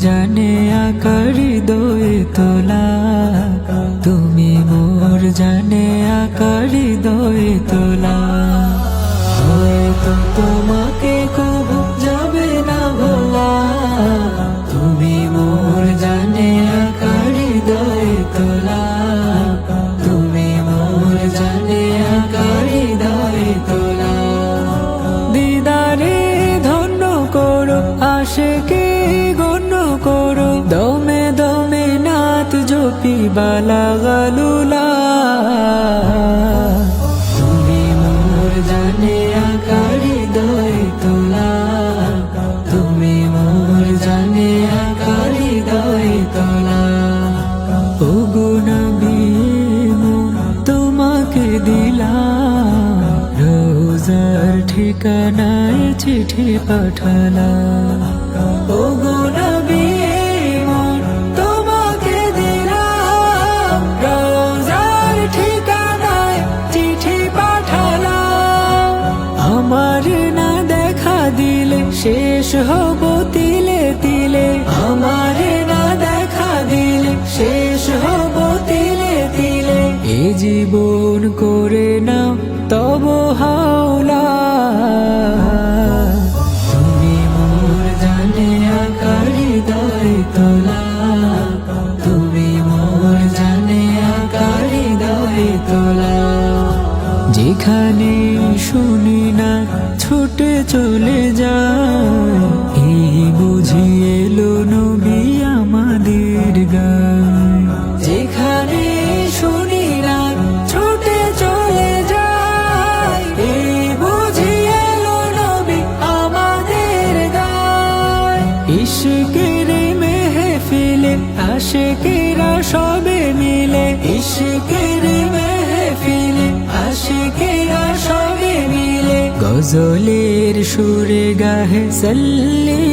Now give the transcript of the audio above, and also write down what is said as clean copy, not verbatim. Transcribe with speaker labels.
Speaker 1: জানে আকারি দোয়ে তোলা, তুমি মোর জানে আকারি দোয়ে তোলা। হয়তো তোমাকে কবু যাবে না ভোলা, তুমি মোর জানে আকারি দোয়ে তোলা, তুমি মোর জানে আকারি দোয়ে তোলা। দিদারে ধন্য করো আশিকে গণ্য করো, দমে দমে নাত জপি বালা গালুলা। তুমি মোর জানে আকারি দোয়ে তোলা, তুমি মোর জানে আকারি দোয়ে তোলা। ওগো নবী মোর তোমাকে দিলাম, রোজার ঠিকানায় চিঠি পাঠালাম। ওগো নবী মোর তোমাকে দিলাম, রোজার ঠিকানায় চিঠি পাঠালাম। আমার না দেখা দিলে শেষ হব তিলে তিলে, আমার না দেখা দিলে শেষ হব তিলে তিলে। এ জীবন করে নাও তব হাওলা, তুমি মোর জানে আকারি দোয়ে তোলা, তুমি মোর জানে আকারি দোয়ে তোলা। যেখানে শুনি না ছুটে চলে যায়, এই বুঝি এলো নবী আমাদের গায়। যেখানে শুনি না ছুটে চলে যায়, এই বুঝি এলো নবী আমাদের গায়। ইশকের মেহফিলে আশিকেরা সবে মিলে, ইশকের মেহফিলে আশিকেরা সবে মিলে, গজলের সুরে গাহে সাল্লি